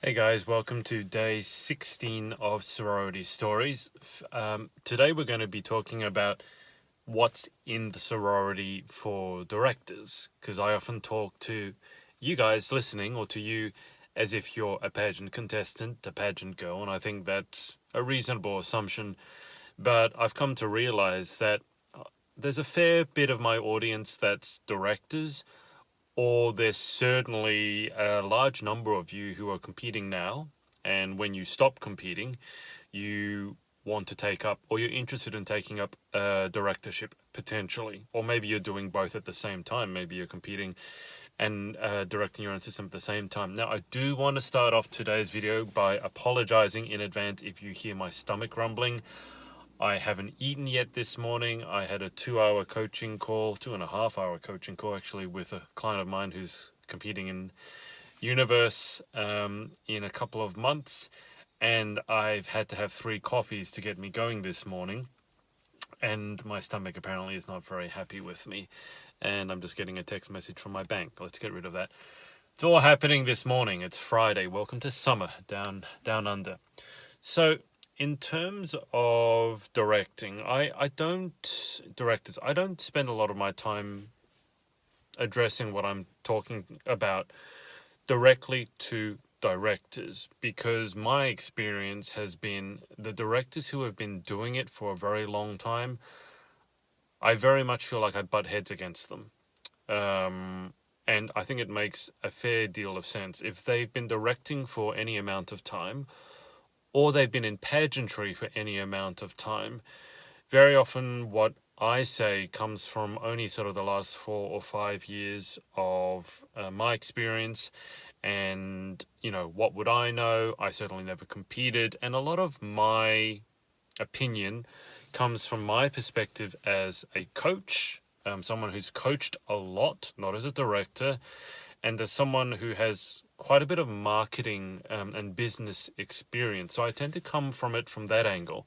Hey guys, welcome to day 16 of Sorority Stories. Today we're going to be talking about what's in the sorority for directors, because I often talk to you guys listening or to you as if you're a pageant contestant, a pageant girl, and I think that's a reasonable assumption, but I've come to realize that there's a fair bit of my audience that's directors, or there's certainly a large number of you who are competing now, and when you stop competing, you want to take up, or you're interested in taking up a directorship potentially, or maybe you're doing both at the same time. Maybe you're competing and directing your own system at the same time. Now, I do want to start off today's video by apologizing in advance if you hear my stomach rumbling. I haven't eaten yet this morning. I had a 2-hour coaching call, 2.5-hour coaching call actually, with a client of mine who's competing in Universe in a couple of months. And I've had to have 3 coffees to get me going this morning. And my stomach apparently is not very happy with me. And I'm just getting a text message from my bank. Let's get rid of that. It's all happening this morning. It's Friday. Welcome to summer down under. So, in terms of directing, I don't spend a lot of my time addressing what I'm talking about directly to directors, because my experience has been the directors who have been doing it for a very long time, I very much feel like I butt heads against them. And I think it makes a fair deal of sense. If they've been directing for any amount of time, or they've been in pageantry for any amount of time, very often what I say comes from only sort of the last 4 or 5 years of my experience. And, what would I know? I certainly never competed. And a lot of my opinion comes from my perspective as a coach, someone who's coached a lot, not as a director, and as someone who has quite a bit of marketing and business experience. So I tend to come from it from that angle.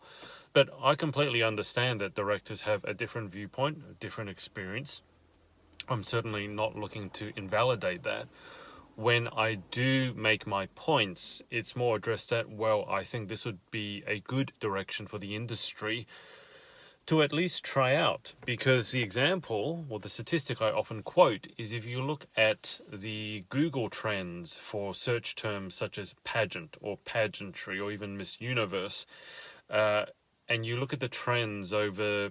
But I completely understand that directors have a different viewpoint, a different experience. I'm certainly not looking to invalidate that. When I do make my points, it's more addressed at, well, I think this would be a good direction for the industry to at least try out, because the example or the statistic I often quote is if you look at the Google trends for search terms such as pageant or pageantry or even Miss Universe, and you look at the trends over,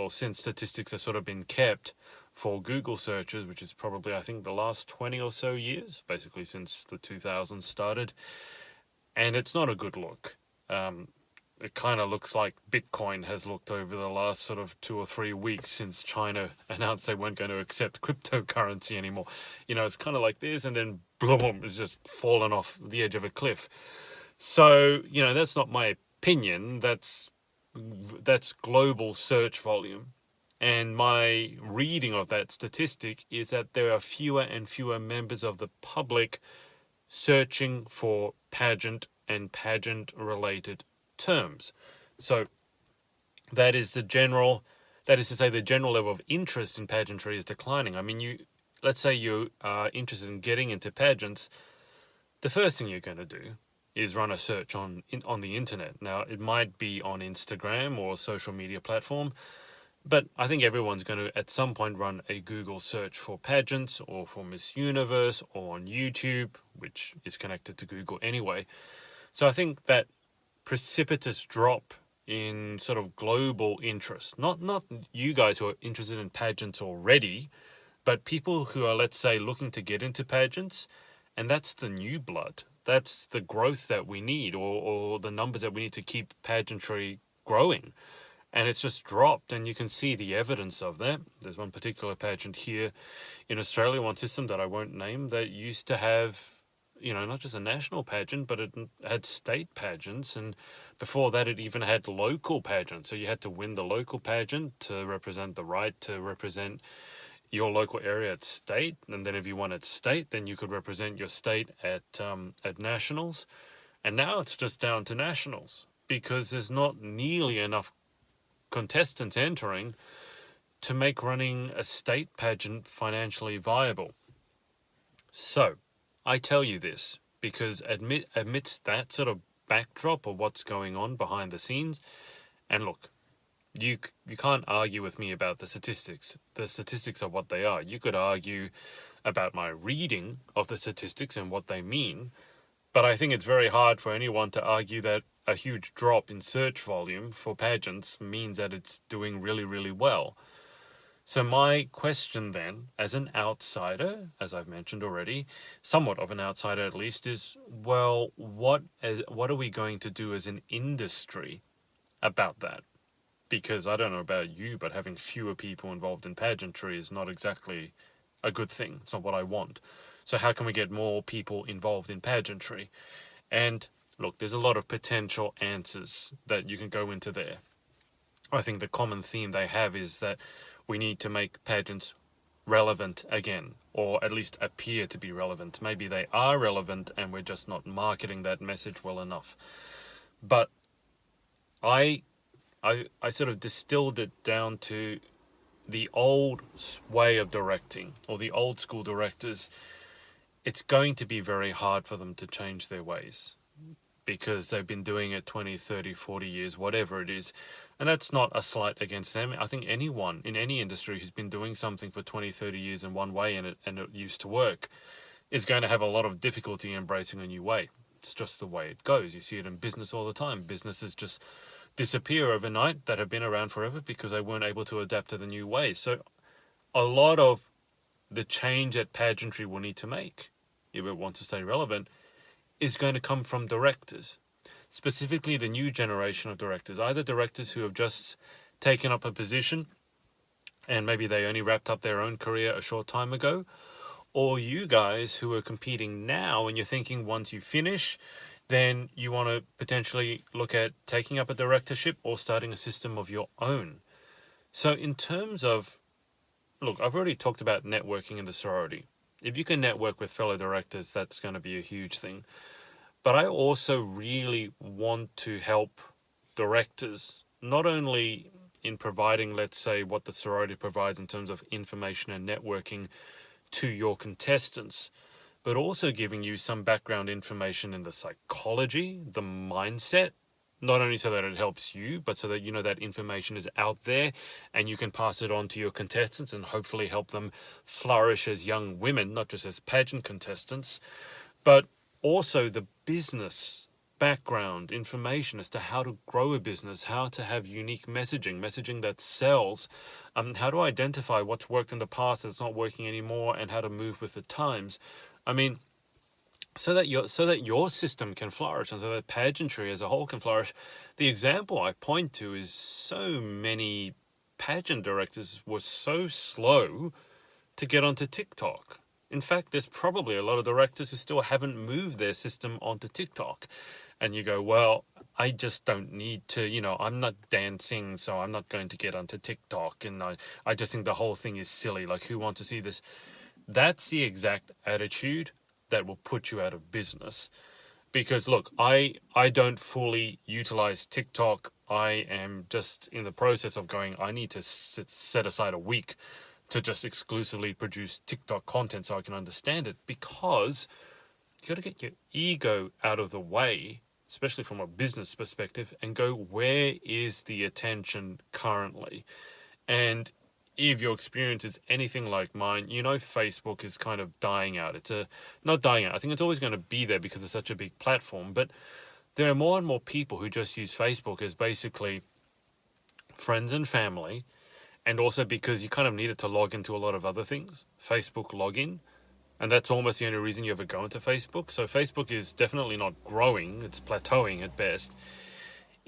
since statistics have sort of been kept for Google searches, which is probably, I think, the last 20 or so years, basically since the 2000s started, and it's not a good look. It kind of looks like Bitcoin has looked over the last sort of 2 or 3 weeks since China announced they weren't going to accept cryptocurrency anymore. It's kind of like this, and then boom, it's just fallen off the edge of a cliff. So, that's not my opinion. That's global search volume. And my reading of that statistic is that there are fewer and fewer members of the public searching for pageant and pageant-related terms. So that is to say the general level of interest in pageantry is declining. I mean, let's say you are interested in getting into pageants, the first thing you're going to do is run a search on the internet. Now, it might be on Instagram or a social media platform, but I think everyone's going to at some point run a Google search for pageants or for Miss Universe or on YouTube, which is connected to Google anyway. So I think that precipitous drop in sort of global interest, not you guys who are interested in pageants already, but people who are, let's say, looking to get into pageants, and that's the new blood. That's the growth that we need, or the numbers that we need to keep pageantry growing. And it's just dropped, and you can see the evidence of that. There's one particular pageant here in Australia, one system that I won't name, that used to have, not just a national pageant, but it had state pageants, and before that it even had local pageants. So you had to win the local pageant to represent the right to represent your local area at state, and then if you won at state, then you could represent your state at nationals. And now it's just down to nationals, because there's not nearly enough contestants entering to make running a state pageant financially viable. So, I tell you this because amidst that sort of backdrop of what's going on behind the scenes, and look, you can't argue with me about the statistics. The statistics are what they are. You could argue about my reading of the statistics and what they mean, but I think it's very hard for anyone to argue that a huge drop in search volume for pageants means that it's doing really, really well. So my question then, as an outsider, as I've mentioned already, somewhat of an outsider at least, is, well, what are we going to do as an industry about that? Because I don't know about you, but having fewer people involved in pageantry is not exactly a good thing. It's not what I want. So how can we get more people involved in pageantry? And look, there's a lot of potential answers that you can go into there. I think the common theme they have is that we need to make pageants relevant again, or at least appear to be relevant. Maybe they are relevant and we're just not marketing that message well enough. But I sort of distilled it down to the old way of directing, or the old school directors. It's going to be very hard for them to change their ways because they've been doing it 20, 30, 40 years, whatever it is. And that's not a slight against them. I think anyone in any industry who's been doing something for 20, 30 years in one way and it used to work is going to have a lot of difficulty embracing a new way. It's just the way it goes. You see it in business all the time. Businesses just disappear overnight that have been around forever because they weren't able to adapt to the new way. So a lot of the change that pageantry will need to make, if it wants to stay relevant, is going to come from directors, specifically the new generation of directors, either directors who have just taken up a position and maybe they only wrapped up their own career a short time ago, or you guys who are competing now and you're thinking once you finish, then you want to potentially look at taking up a directorship or starting a system of your own. So in terms of, look, I've already talked about networking in the sorority. If you can network with fellow directors, that's going to be a huge thing. But I also really want to help directors, not only in providing, let's say, what the sorority provides in terms of information and networking to your contestants, but also giving you some background information in the psychology, the mindset, not only so that it helps you, but so that you know that information is out there and you can pass it on to your contestants and hopefully help them flourish as young women, not just as pageant contestants, but also the business background information as to how to grow a business, how to have unique messaging that sells, how to identify what's worked in the past that's not working anymore, and how to move with the times. I mean, so that your system can flourish and so that pageantry as a whole can flourish. The example I point to is so many pageant directors were so slow to get onto TikTok. In fact, there's probably a lot of directors who still haven't moved their system onto TikTok. And you go, well, I just don't need to, I'm not dancing, so I'm not going to get onto TikTok. And I just think the whole thing is silly. Like, who wants to see this? That's the exact attitude that will put you out of business. Because look, I don't fully utilize TikTok. I am just in the process of going, I need to set aside a week to just exclusively produce TikTok content so I can understand it, because you got to get your ego out of the way, especially from a business perspective, and go, where is the attention currently? And if your experience is anything like mine, Facebook is kind of dying out. It's not dying out. I think it's always going to be there because it's such a big platform. But there are more and more people who just use Facebook as basically friends and family, and also because you kind of need it to log into a lot of other things. Facebook login. And that's almost the only reason you ever go into Facebook. So Facebook is definitely not growing. It's plateauing at best.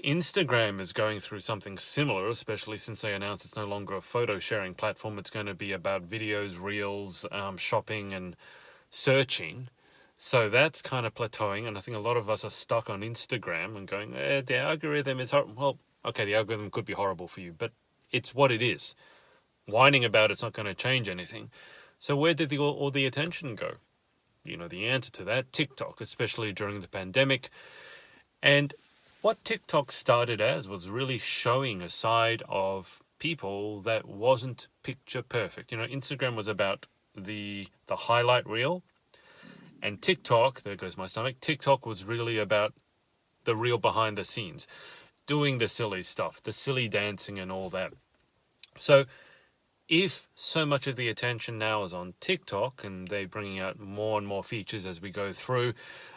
Instagram is going through something similar, especially since they announced it's no longer a photo sharing platform. It's going to be about videos, reels, shopping and searching. So that's kind of plateauing. And I think a lot of us are stuck on Instagram and going, the algorithm is horrible. Well, okay, the algorithm could be horrible for you, but it's what it is. Whining about it's not going to change anything. So where did all the attention go? The answer to that, TikTok, especially during the pandemic. And what TikTok started as was really showing a side of people that wasn't picture perfect. Instagram was about the highlight reel, And TikTok, there goes my stomach, TikTok was really about the real behind the scenes, doing the silly stuff, the silly dancing and all that. So if so much of the attention now is on TikTok and they're bringing out more and more features as we go through,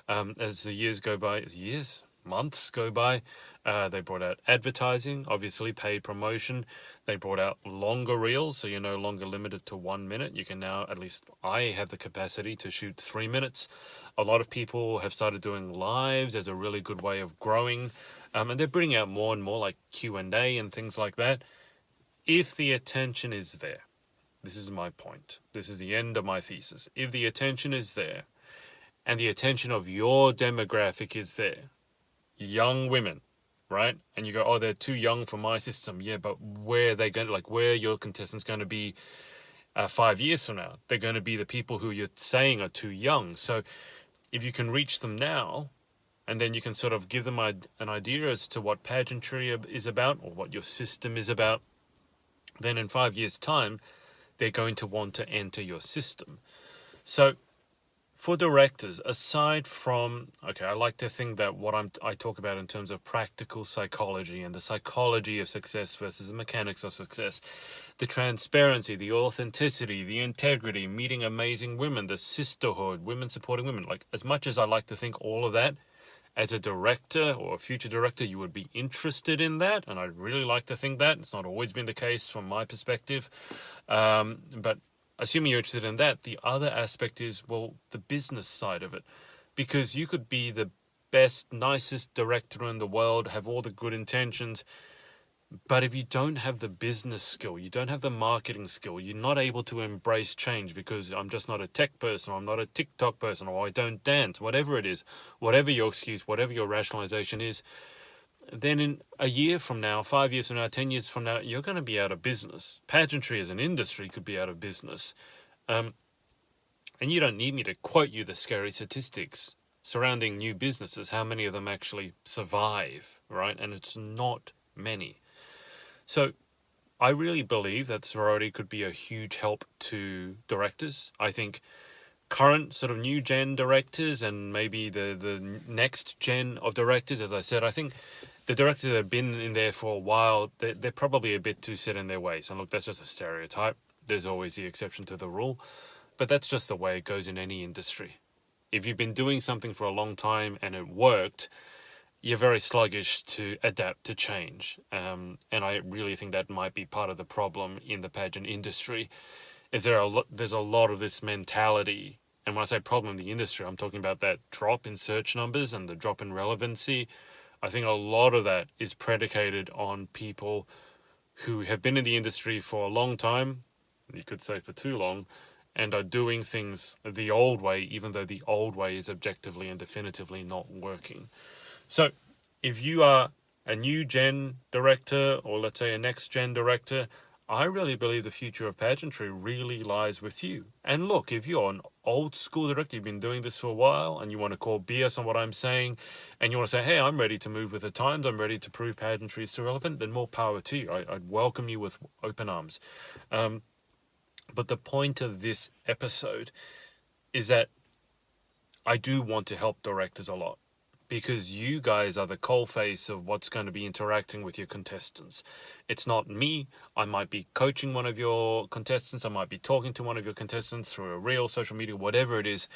as the months go by, they brought out advertising, obviously paid promotion. They brought out longer reels, so you're no longer limited to 1 minute. You can now, at least I have the capacity to shoot 3 minutes. A lot of people have started doing lives as a really good way of growing, and they're bringing out more and more like Q&A and things like that. If the attention is there, this is my point. This is the end of my thesis. If the attention is there, and the attention of your demographic is there, young women, right? And you go, oh, they're too young for my system. Yeah, but where are they going to, like, where are your contestants going to be 5 years from now? They're going to be the people who you're saying are too young. So if you can reach them now, and then you can sort of give them an idea as to what pageantry is about or what your system is about, then in 5 years' time, they're going to want to enter your system. So for directors, aside from, okay, I like to think that what I talk about in terms of practical psychology and the psychology of success versus the mechanics of success, the transparency, the authenticity, the integrity, meeting amazing women, the sisterhood, women supporting women, like as much as I like to think all of that, as a director or a future director, you would be interested in that. And I'd really like to think that. It's not always been the case from my perspective. But assuming you're interested in that, the other aspect is, well, the business side of it. Because you could be the best, nicest director in the world, have all the good intentions, but if you don't have the business skill, you don't have the marketing skill, you're not able to embrace change because I'm just not a tech person, or I'm not a TikTok person, or I don't dance, whatever it is, whatever your excuse, whatever your rationalization is, then in a year from now, 5 years from now, 10 years from now, you're going to be out of business. Pageantry as an industry could be out of business. And you don't need me to quote you the scary statistics surrounding new businesses, how many of them actually survive, right? And it's not many. So I really believe that sorority could be a huge help to directors. I think current sort of new gen directors and maybe the next gen of directors, as I said, I think the directors that have been in there for a while, they're probably a bit too set in their ways. And look, that's just a stereotype. There's always the exception to the rule. But that's just the way it goes in any industry. If you've been doing something for a long time and it worked, you're very sluggish to adapt to change. And I really think that might be part of the problem in the pageant industry. There's a lot of this mentality. And when I say problem in the industry, I'm talking about that drop in search numbers and the drop in relevancy. I think a lot of that is predicated on people who have been in the industry for a long time, you could say for too long, and are doing things the old way, even though the old way is objectively and definitively not working. So if you are a new gen director, or let's say a next gen director, I really believe the future of pageantry really lies with you. And look, if you're an old school director, you've been doing this for a while, and you want to call BS on what I'm saying, and you want to say, hey, I'm ready to move with the times, I'm ready to prove pageantry is still relevant, then more power to you. I'd welcome you with open arms. But the point of this episode is that I do want to help directors a lot, because you guys are the coalface of what's going to be interacting with your contestants. It's not me. I might be coaching one of your contestants. I might be talking to one of your contestants through a reel, social media, whatever it is.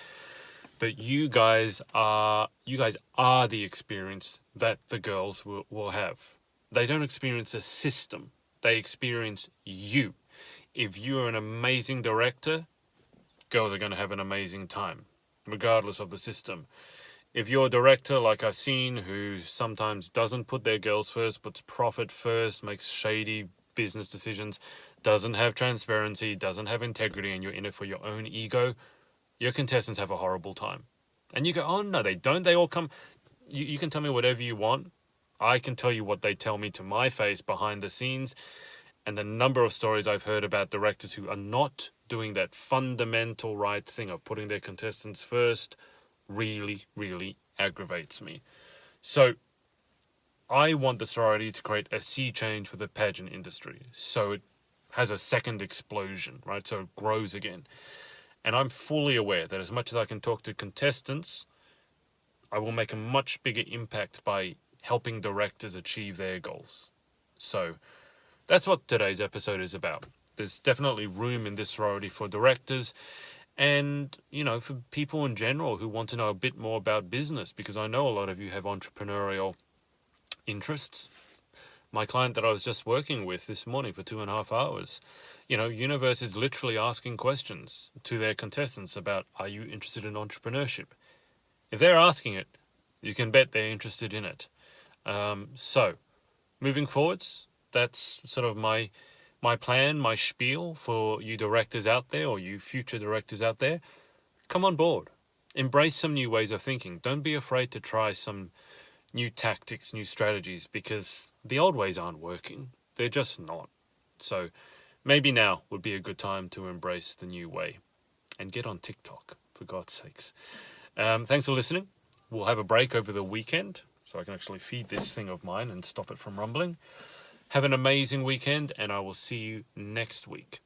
But you guys are the experience that the girls will have. They don't experience a system. They experience you. If you are an amazing director, girls are going to have an amazing time, regardless of the system. If you're a director like I've seen, who sometimes doesn't put their girls first, puts profit first, makes shady business decisions, doesn't have transparency, doesn't have integrity, and you're in it for your own ego, your contestants have a horrible time. And you go, oh no, they don't. They all come. You can tell me whatever you want. I can tell you what they tell me to my face behind the scenes. And the number of stories I've heard about directors who are not doing that fundamental right thing of putting their contestants first really, really aggravates me. So I want the sorority to create a sea change for the pageant industry, so it has a second explosion, right? So it grows again. And I'm fully aware that as much as I can talk to contestants, I will make a much bigger impact by helping directors achieve their goals. So that's what today's episode is about. There's definitely room in this sorority for directors and, for people in general who want to know a bit more about business, because I know a lot of you have entrepreneurial interests. My client that I was just working with this morning for 2.5 hours, Universe is literally asking questions to their contestants about, are you interested in entrepreneurship? If they're asking it, you can bet they're interested in it. So, moving forwards, that's sort of my plan, my spiel for you directors out there, or you future directors out there. Come on board. Embrace some new ways of thinking. Don't be afraid to try some new tactics, new strategies, because the old ways aren't working. They're just not. So maybe now would be a good time to embrace the new way and get on TikTok, for God's sakes. Thanks for listening. We'll have a break over the weekend so I can actually feed this thing of mine and stop it from rumbling. Have an amazing weekend, and I will see you next week.